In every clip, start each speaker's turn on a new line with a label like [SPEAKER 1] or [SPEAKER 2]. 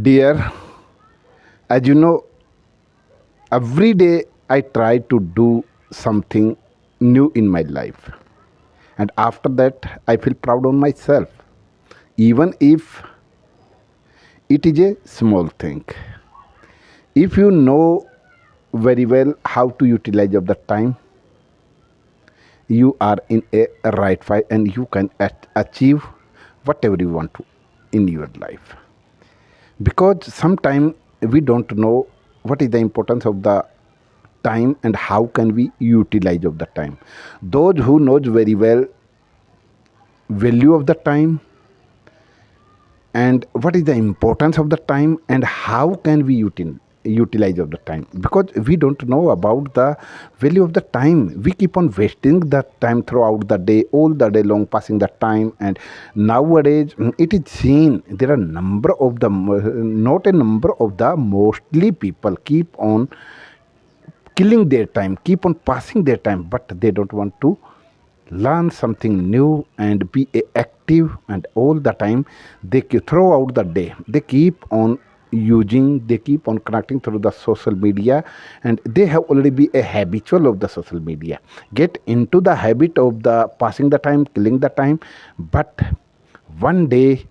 [SPEAKER 1] Dear, as you know, every day I try to do something new in my life. And after that, I feel proud on myself, even if it is a small thing. If you know very well how to utilize of the time, you are in a right fight and you can achieve whatever you want to in your life. Because sometimes we don't know what is the importance of the time and how can we utilize of the time. Those who knows very well value of the time and what is the importance of the time and how can we utilize of the time, because we don't know about the value of the time. We keep on wasting the time throughout the day, all the day long, passing the time. And nowadays it is seen there are number of the not a number of the mostly people keep on killing their time, keep on passing their time, but they don't want to learn something new and be active. And all the time throughout the day they keep on using, they keep on connecting through the social media, and they have already be a habitual of the social media, get into the habit of the passing the time, killing the time. But one day,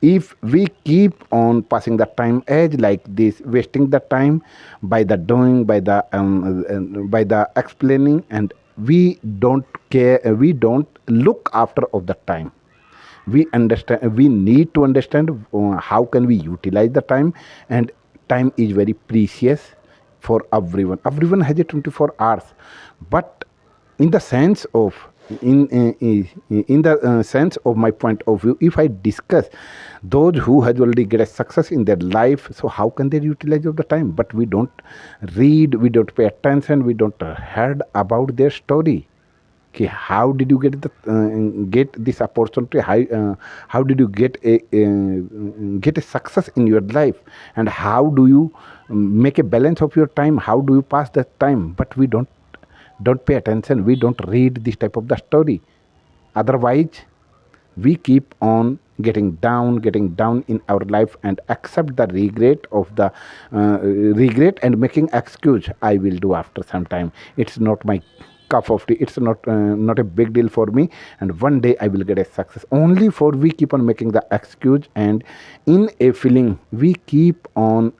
[SPEAKER 1] if we keep on passing the time as like this, wasting the time by the doing, by the explaining, and we don't care, we don't look after of the time. We understand, we need to understand how can we utilize the time. And time is very precious for everyone. Everyone has a 24 hours, but in the sense of in the sense of my point of view, if I discuss those who has already get a success in their life, so how can they utilize of the time? But we don't read, we don't pay attention, we don't heard about their story. Okay, how did you get this opportunity? How did you get a success in your life? And how do you make a balance of your time? How do you pass that time? But we don't pay attention, we don't read this type of the story. Otherwise we keep on getting down in our life and accept the regret of the regret and making excuse, I will do after some time, it's not my cup of tea, it's not a big deal for me, and one day I will get a success. Only for we keep on making the excuse, and in a feeling we keep on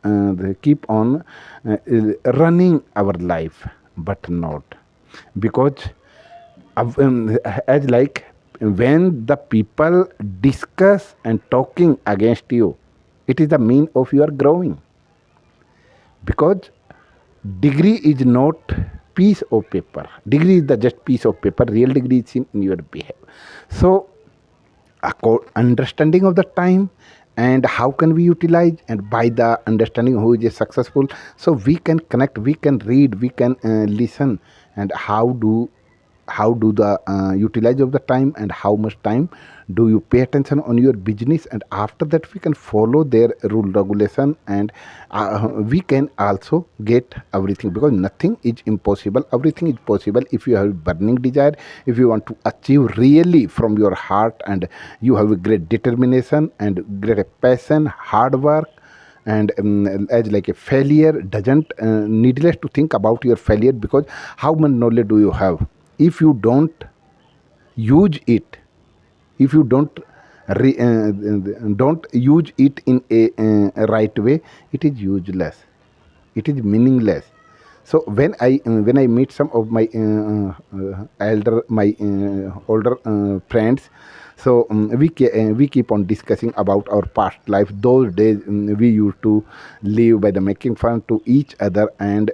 [SPEAKER 1] running our life, but not. Because as like when the people discuss and talking against you, it is the mean of your growing. Because degree is not piece of paper, degree is the just piece of paper, real degree is in your behavior. So understanding of the time and how can we utilize, and by the understanding who is successful, so we can connect, we can read, we can listen. And how do the utilize of the time, and how much time do you pay attention on your business, and after that we can follow their rule regulation, and we can also get everything. Because nothing is impossible, everything is possible if you have burning desire, if you want to achieve really from your heart, and you have a great determination and great passion, hard work. And as like a failure doesn't needless to think about your failure, because how much knowledge do you have? If you don't use it, if you don't use it in a right way, it is useless, it is meaningless. So when I meet some of my older friends, so we keep on discussing about our past life. Those days we used to live by the making fun to each other, and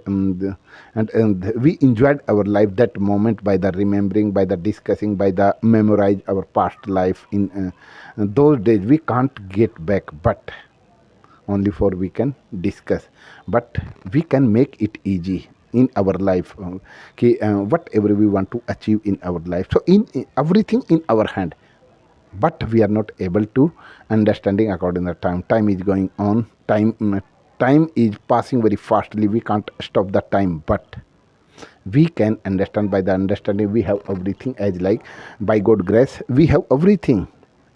[SPEAKER 1] we enjoyed our life that moment by the remembering, by the discussing, by the memorize our past life. In those days we can't get back, but only for we can discuss. But we can make it easy in our life. Okay, whatever we want to achieve in our life, so in everything in our hand, but we are not able to understanding according to time. Time is going on, time is passing very fastly, we can't stop the time. But we can understand, by the understanding we have everything, as like by God grace we have everything,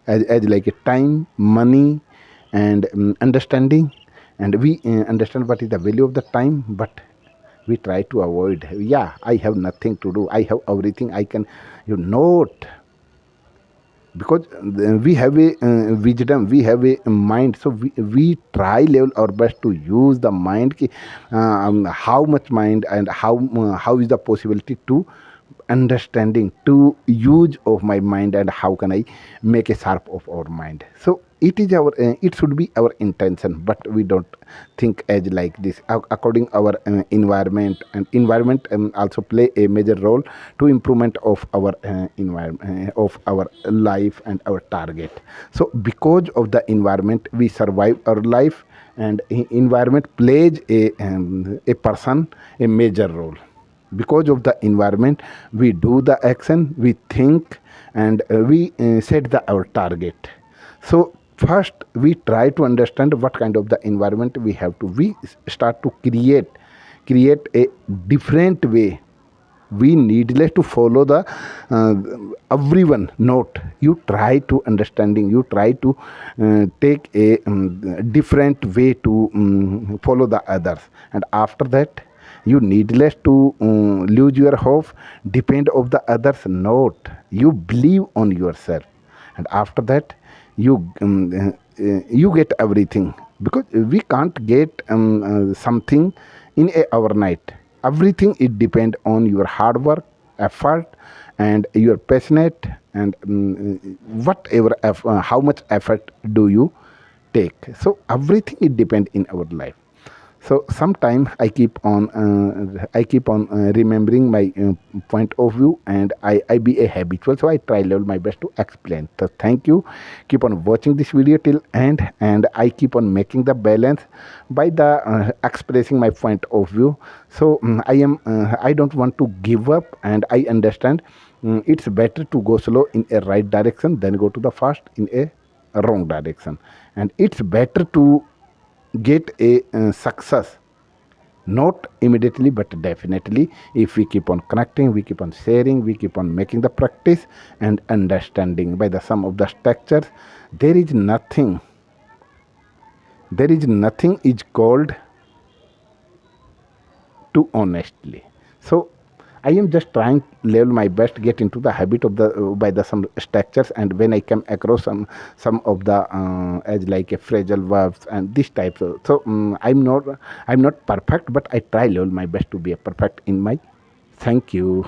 [SPEAKER 1] as like a time, money, and understanding, and we understand what is the value of the time, but we try to avoid. Yeah, I have nothing to do, I have everything, I can, you know it. Because we have a wisdom, we have a mind, so we try level our best to use the mind how much mind and how is the possibility to understanding to use of my mind, and how can I make a sharp of our mind. So it is our it should be our intention, but we don't think as like this. According our environment, and environment also play a major role to improvement of our environment of our life and our target. So because of the environment we survive our life, and environment plays a person a major role. Because of the environment we do the action, we think, and we set the our target. So first we try to understand what kind of the environment we have to, we start to create a different way. We needless to follow the uh, everyone note, you try to understanding, you try to take a different way to follow the others, and after that you needless to lose your hope, depend of the others note, you believe on yourself, and after that you you get everything. Because we can't get something in a overnight. Everything it depend on your hard work, effort, and you're passionate, and whatever how much effort do you take. So everything it depend in our life. So sometimes I keep on remembering my point of view, and I be a habitual, so I try level my best to explain. So thank you, keep on watching this video till end, and I keep on making the balance by the expressing my point of view. So I don't want to give up, and I understand it's better to go slow in a right direction than go to the fast in a wrong direction. And it's better to get a success, not immediately but definitely, if we keep on connecting, we keep on sharing, we keep on making the practice and understanding by the sum of the structures. There is nothing, there is nothing is called too honestly. So I am just trying level my best to get into the habit of the by the some structures, and when I come across some of the as like a phrasal verbs and this type of, so I'm not perfect, but I try level my best to be a perfect in my. Thank you.